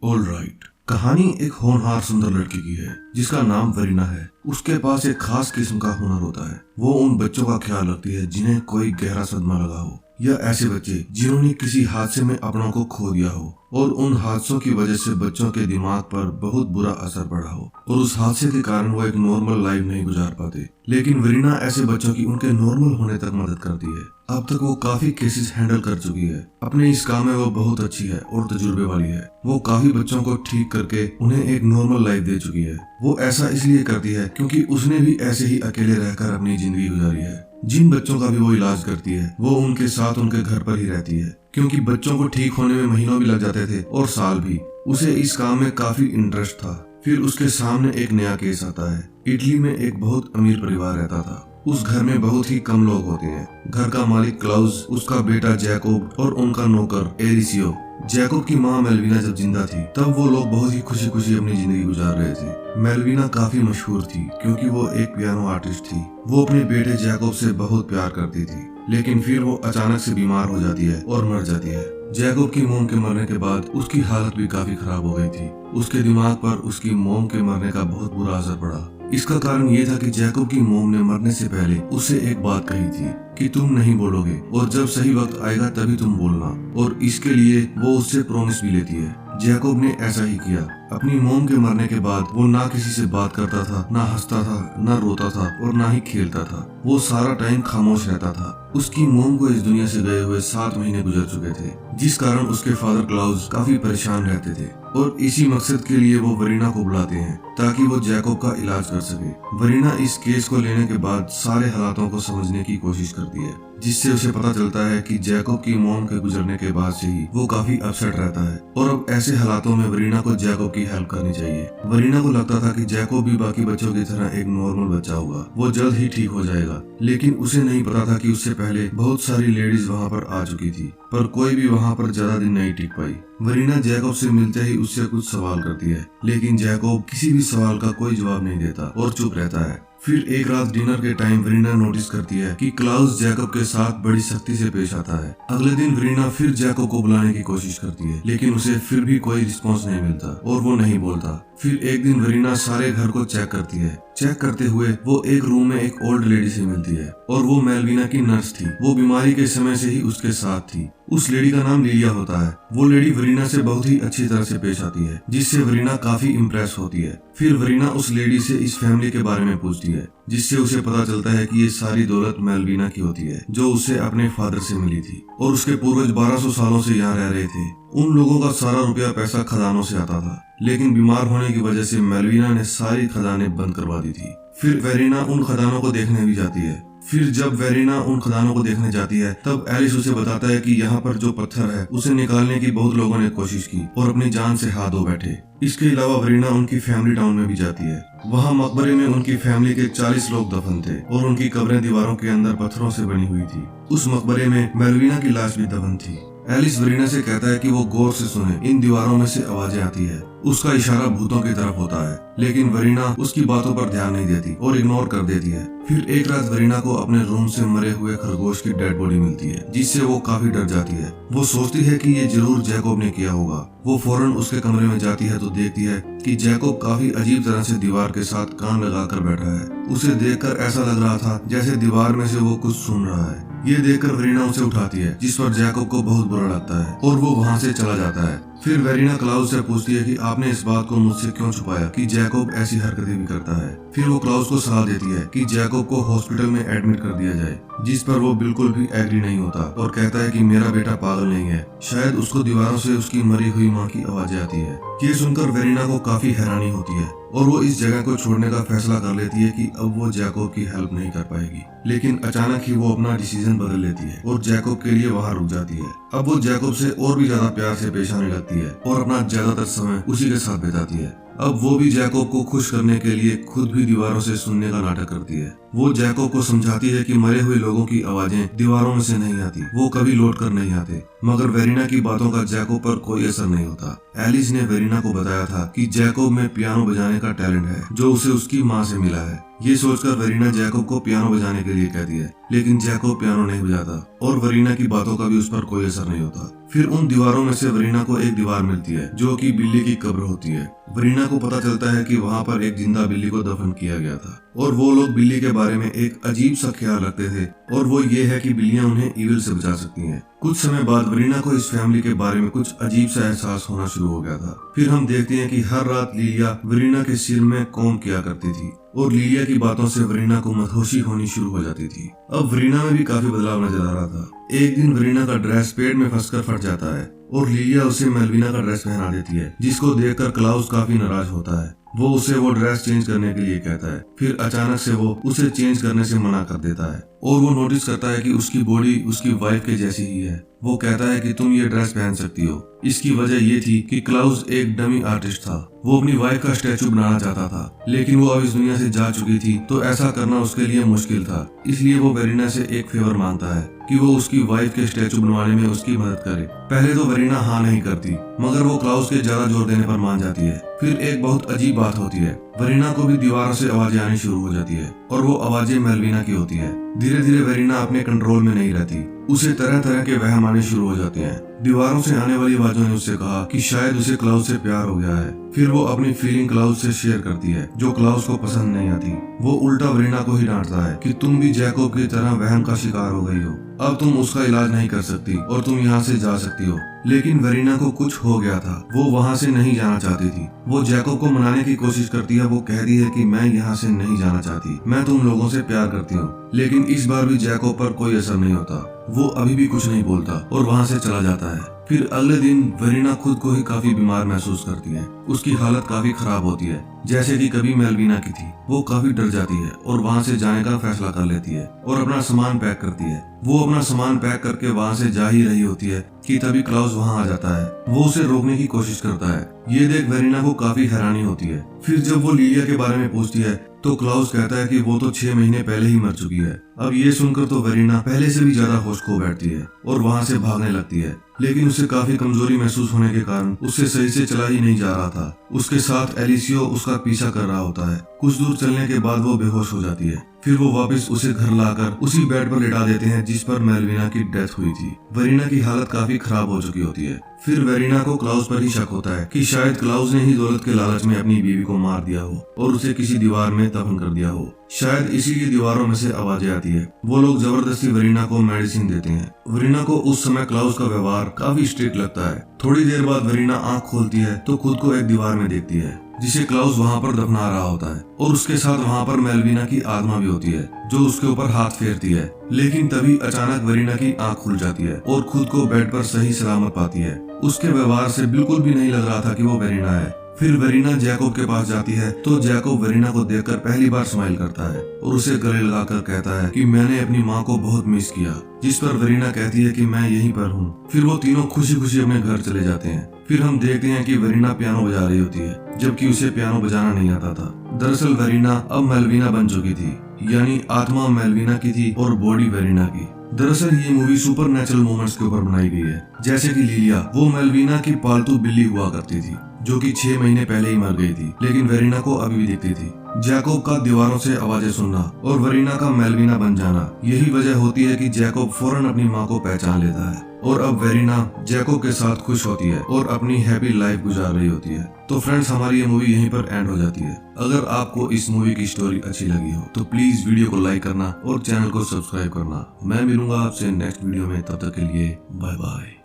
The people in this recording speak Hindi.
ऑलराइट, कहानी एक होनहार सुंदर लड़की की है जिसका नाम वरीना है। उसके पास एक खास किस्म का हुनर होता है। वो उन बच्चों का ख्याल रखती है जिन्हें कोई गहरा सदमा लगा हो, या ऐसे बच्चे जिन्होंने किसी हादसे में अपनों को खो दिया हो और उन हादसों की वजह से बच्चों के दिमाग पर बहुत बुरा असर पड़ा हो और उस हादसे के कारण वो एक नॉर्मल लाइफ नहीं गुजार पाते। लेकिन वरीना ऐसे बच्चों की उनके नॉर्मल होने तक मदद करती है। अब तक वो काफी केसेस हैंडल कर चुकी है। अपने इस काम में वो बहुत अच्छी है और तजुर्बे वाली है। वो काफी बच्चों को ठीक करके उन्हें एक नॉर्मल लाइफ दे चुकी है। वो ऐसा इसलिए करती है क्योंकि उसने भी ऐसे ही अकेले रहकर अपनी जिंदगी गुजारी है। जिन बच्चों का भी वो इलाज करती है वो उनके साथ उनके घर पर ही रहती है, क्योंकि बच्चों को ठीक होने में महीनों भी लग जाते थे और साल भी। उसे इस काम में काफी इंटरेस्ट था। फिर उसके सामने एक नया केस आता है। इटली में एक बहुत अमीर परिवार रहता था। उस घर में बहुत ही कम लोग होते हैं। घर का मालिक क्लाउस, उसका बेटा जैकोब और उनका नौकर एरिसियो। जैकोब की माँ मेलविना जब जिंदा थी तब वो लोग बहुत ही खुशी खुशी अपनी जिंदगी गुजार रहे थे। मेलविना काफी मशहूर थी क्योंकि वो एक पियानो आर्टिस्ट थी। वो अपने बेटे जैकोब से बहुत प्यार करती थी, लेकिन फिर वो अचानक से बीमार हो जाती है और मर जाती है। जैकोब की मोम के मरने के बाद उसकी हालत भी काफी खराब हो गई थी। उसके दिमाग पर उसकी मोम के मरने का बहुत बुरा असर पड़ा। इसका कारण ये था कि जैकोब की मोम ने मरने से पहले उससे एक बात कही थी कि तुम नहीं बोलोगे और जब सही वक्त आएगा तभी तुम बोलना, और इसके लिए वो उससे प्रॉमिस भी लेती है। जैकोब ने ऐसा ही किया। अपनी मोम के मरने के बाद वो ना किसी से बात करता था, ना हंसता था, ना रोता था और ना ही खेलता था। वो सारा टाइम खामोश रहता था। उसकी मोम को इस दुनिया से गए हुए 7 महीने गुजर चुके थे, जिस कारण उसके फादर क्लाउस काफी परेशान रहते थे और इसी मकसद के लिए वो वरीना को बुलाते हैं ताकि वो जैकोब का इलाज कर सके। वरीना इस केस को लेने के बाद सारे हालातों को समझने की कोशिश करती है, जिससे उसे पता चलता है कि जैकोब की मोम के गुजरने के बाद से ही वो काफी अपसेट रहता है और अब ऐसे हालातों में वरीना को जैकोब की हेल्प करनी चाहिए। वरीना को लगता था कि जैकोब भी बाकी बच्चों की तरह एक नॉर्मल बच्चा होगा, वो जल्द ही ठीक हो जाएगा। लेकिन उसे नहीं पता था कि उससे पहले बहुत सारी लेडीज वहाँ पर आ चुकी थी, पर कोई भी वहाँ पर ज्यादा दिन नहीं टिक पाई। वरीना जैकोब से मिलते ही उससे कुछ सवाल करती है, लेकिन जैकोब किसी भी सवाल का कोई जवाब नहीं देता और चुप रहता है। फिर एक रात डिनर के टाइम वरीना नोटिस करती है कि क्लाउस जैकोब के साथ बड़ी सख्ती से पेश आता है। अगले दिन वरीना फिर जैकोब को बुलाने की कोशिश करती है, लेकिन उसे फिर भी कोई रिस्पॉन्स नहीं मिलता और वो नहीं बोलता। फिर एक दिन वरीना सारे घर को चेक करती है। चेक करते हुए वो एक रूम में एक ओल्ड लेडी से मिलती है और वो मेलविना की नर्स थी। वो बीमारी के समय से ही उसके साथ थी। उस लेडी का नाम लिलिया होता है। वो लेडी वरीना से बहुत ही अच्छी तरह से पेश आती है, जिससे वरीना काफी इम्प्रेस होती है। फिर वरीना उस लेडी से इस फैमिली के बारे में पूछती है, जिससे उसे पता चलता है कि ये सारी दौलत मेलविना की होती है, जो उसे अपने फादर से मिली थी और उसके पूर्वज 1200 सालों से यहाँ रह रहे थे। उन लोगों का सारा रुपया पैसा खजानों से आता था, लेकिन बीमार होने की वजह से मेलविना ने सारी खजाने बंद करवा दी थी। फिर वेरीना उन खजानों को देखने भी जाती है। फिर जब वेरीना उन खदानों को देखने जाती है तब एलिस उसे बताता है कि यहाँ पर जो पत्थर है उसे निकालने की बहुत लोगों ने कोशिश की और अपनी जान से हाथ धो बैठे। इसके अलावा वेरीना उनकी फैमिली टाउन में भी जाती है। वहाँ मकबरे में उनकी फैमिली के 40 लोग दफन थे और उनकी कब्रें दीवारों के अंदर पत्थरों से बनी हुई थी। उस मकबरे में मेलविना की लाश भी दफन थी। एलिस वेरीना से कहता है कि वो गौर से सुने, इन दीवारों में से आवाजें आती है। उसका इशारा भूतों की तरफ होता है, लेकिन वेरीना उसकी बातों पर ध्यान नहीं देती और इग्नोर कर देती है। फिर एक रात वेरीना को अपने रूम से मरे हुए खरगोश की डेड बॉडी मिलती है, जिससे वो काफी डर जाती है। वो सोचती है कि ये जरूर जैकोब ने किया होगा। वो फौरन उसके कमरे में जाती है तो देखती है कि जैकोब काफी अजीब तरह से दीवार के साथ कान लगाकर बैठा है। उसे देखकर ऐसा लग रहा था जैसे दीवार में से वो कुछ सुन रहा है। ये देखकर वेरीना उसे उठाती है, जिस पर जैकोब को बहुत बुरा लगता है और वो वहाँ से चला जाता है। फिर वेरीना क्लाउस से पूछती है कि आपने इस बात को मुझसे क्यों छुपाया कि जैकोब ऐसी हरकतें भी करता है। फिर वो क्लाउस को सलाह देती है कि जैकोब को हॉस्पिटल में एडमिट कर दिया जाए, जिस पर वो बिल्कुल भी एग्री नहीं होता और कहता है कि मेरा बेटा पागल नहीं है, शायद उसको दीवारों से उसकी मरी हुई माँ की आवाजें आती है। ये सुनकर वेरीना को काफी हैरानी होती है और वो इस जगह को छोड़ने का फैसला कर लेती है कि अब वो जैकोब की हेल्प नहीं कर पाएगी। लेकिन अचानक ही वो अपना डिसीजन बदल लेती है और जैकोब के लिए वहाँ रुक जाती है। अब वो जैकोब से और भी ज्यादा प्यार से पेश आने लगती है और अपना ज्यादातर समय उसी के साथ बिताती है। अब वो भी जैकोब को खुश करने के लिए खुद भी दीवारों से सुनने का नाटक करती है। वो जैकोब को समझाती है कि मरे हुए लोगों की आवाजें दीवारों में से नहीं आती, वो कभी लौट कर नहीं आते। मगर वेरीना की बातों का जैकोब पर कोई असर नहीं होता। एलिस ने वेरीना को बताया था कि जैकोब में पियानो बजाने का टैलेंट है, जो उसे उसकी माँ से मिला है। ये सोचकर वेरीना जैकोब को पियानो बजाने के लिए कहती है, लेकिन जैकोब पियानो नहीं बजाता और वेरीना की बातों का भी उस पर कोई असर नहीं होता। फिर उन दीवारों में से वरीना को एक दीवार मिलती है जो कि बिल्ली की कब्र होती है। वरीना को पता चलता है कि वहाँ पर एक जिंदा बिल्ली को दफन किया गया था और वो लोग बिल्ली के बारे में एक अजीब सा ख्याल रखते थे और वो ये है कि बिल्लियां उन्हें ईविल से बचा सकती हैं। कुछ समय बाद वरीना को इस फैमिली के बारे में कुछ अजीब सा एहसास होना शुरू हो गया था। फिर हम देखते हैं कि हर रात लिलिया वरीना के सिर में कॉम्ब किया करती थी और लिलिया की बातों से वरीना को मदहोशी होनी शुरू हो जाती थी। अब वरीना में भी काफी बदलाव नजर आ रहा था। एक दिन वरीना का ड्रेस पेड़ में फंसकर फट जाता है और लिलिया उसे मेलविना का ड्रेस पहना देती है, जिसको देखकर क्लाउस काफी नाराज होता है। वो उसे वो ड्रेस चेंज करने के लिए कहता है। फिर अचानक से वो उसे चेंज करने से मना कर देता है और वो नोटिस करता है कि उसकी बॉडी उसकी वाइफ के जैसी ही है। वो कहता है कि तुम ये ड्रेस पहन सकती हो। इसकी वजह ये थी कि क्लाउस एक डमी आर्टिस्ट था। वो अपनी वाइफ का स्टैचू बनाना चाहता था, लेकिन वो अब इस दुनिया से जा चुकी थी तो ऐसा करना उसके लिए मुश्किल था। इसलिए वो वरीना से एक फेवर मांगता है कि वो उसकी वाइफ के स्टैचू बनवाने में उसकी मदद करे। पहले तो वरीना हाँ नहीं करती, मगर वो क्लाउस के ज्यादा जोर देने पर मान जाती है। फिर एक बहुत अजीब बात होती है। वरीना को भी दीवारों से आवाजें आनी शुरू हो जाती है और वो आवाजें मेलविना की होती है। धीरे धीरे वरीना अपने कंट्रोल में नहीं रहती। उसे तरह तरह के वहम आने शुरू हो जाते हैं। दीवारों से आने वाली आवाजों ने उससे कहा कि शायद उसे क्लाउस से प्यार हो गया है। फिर वो अपनी फीलिंग क्लाउस से शेयर करती है, जो क्लाउस को पसंद नहीं आती। वो उल्टा वरीना को ही डांटता है कि तुम भी जैकोब की तरह वहम का शिकार हो गई हो। अब तुम उसका इलाज नहीं कर सकती और तुम यहाँ से जा सकती हो। लेकिन वरीना को कुछ हो गया था। वो वहाँ से नहीं जाना चाहती थी। वो जैकोब को मनाने की कोशिश करती है। वो कहती है कि मैं यहाँ से नहीं जाना चाहती, मैं तुम लोगों से प्यार करती हूँ। लेकिन इस बार भी जैकोब पर कोई असर नहीं होता। वो अभी भी कुछ नहीं बोलता और वहाँ से चला जाता है। फिर अगले दिन वरीना खुद को ही काफी बीमार महसूस करती है। उसकी हालत काफी खराब होती है, जैसे कि कभी मेलविना की थी। वो काफी डर जाती है और वहाँ से जाने का फैसला कर लेती है और अपना सामान पैक करती है। वो अपना सामान पैक करके वहाँ से जा ही रही होती है कि तभी क्लाउस वहाँ आ जाता है। वो उसे रोकने की कोशिश करता है। ये देख वरीना को काफी हैरानी होती है। फिर जब वो लिलिया के बारे में पूछती है तो क्लाउस कहता है कि वो तो 6 महीने पहले ही मर चुकी है। अब ये सुनकर तो वरीना पहले से भी ज्यादा होश खो बैठती है और वहाँ से भागने लगती है। लेकिन उसे काफी कमजोरी महसूस होने के कारण उससे सही से चला ही नहीं जा रहा था। उसके साथ एलिसियो उसका पीछा कर रहा होता है। कुछ दूर चलने के बाद वो बेहोश हो जाती है। फिर वो वापस उसे घर लाकर उसी बेड पर लेटा देते हैं जिस पर मेलविना की डेथ हुई थी। वरीना की हालत काफी खराब हो चुकी होती है। फिर वरीना को क्लाउस पर ही शक होता है कि शायद क्लाउस ने ही दौलत के लालच में अपनी बीवी को मार दिया हो और उसे किसी दीवार में दफन कर दिया हो। शायद इसीलिए दीवारों में से आवाजें आती है। वो लोग जबरदस्ती वरीना को मेडिसिन देते हैं। वरीना को उस समय क्लाउस का व्यवहार काफी स्ट्रिक्ट लगता है। थोड़ी देर बाद वरीना आंख खोलती है तो खुद को एक दीवार में देखती है जिसे क्लाउस वहाँ पर दफना रहा होता है और उसके साथ वहाँ पर मेलविना की आत्मा भी होती है जो उसके ऊपर हाथ फेरती है। लेकिन तभी अचानक वरीना की आंख खुल जाती है और खुद को बेड पर सही सलामत पाती है। उसके व्यवहार से बिल्कुल भी नहीं लग रहा था कि वो वरीना है। फिर वरीना जैकोब के पास जाती है तो जैकोब वरीना को देखकर पहली बार स्माइल करता है और उसे गले लगाकर कहता है कि मैंने अपनी माँ को बहुत मिस किया। जिस पर वरीना कहती है कि मैं यहीं पर हूँ। फिर वो तीनों खुशी खुशी अपने घर चले जाते हैं। फिर हम देखते हैं कि वरीना पियानो बजा रही होती है, जबकि उसे पियानो बजाना नहीं आता था। दरअसल वरीना अब मेलविना बन चुकी थी, यानी आत्मा मेलविना की थी और बॉडी वरीना की। दरअसल ये मूवी सुपर नेचुरल मोमेंट्स के ऊपर बनाई गई है। जैसे कि लिलिया वो मेलविना की पालतू बिल्ली हुआ करती थी जो कि 6 महीने पहले ही मर गई थी, लेकिन वरीना को अभी भी दिखती थी। जैकोब का दीवारों से आवाजें सुनना और वरीना का मेलविना बन जाना, यही वजह होती है कि जैकोब फौरन अपनी माँ को पहचान लेता है और अब वरीना जैकोब के साथ खुश होती है और अपनी हैप्पी लाइफ गुजार रही होती है। तो फ्रेंड्स, हमारी ये मूवी यहीं पर एंड हो जाती है। अगर आपको इस मूवी की स्टोरी अच्छी लगी हो तो प्लीज वीडियो को लाइक करना और चैनल को सब्सक्राइब करना। मैं मिलूंगा आपसे नेक्स्ट वीडियो में, तब तक के लिए बाय बाय।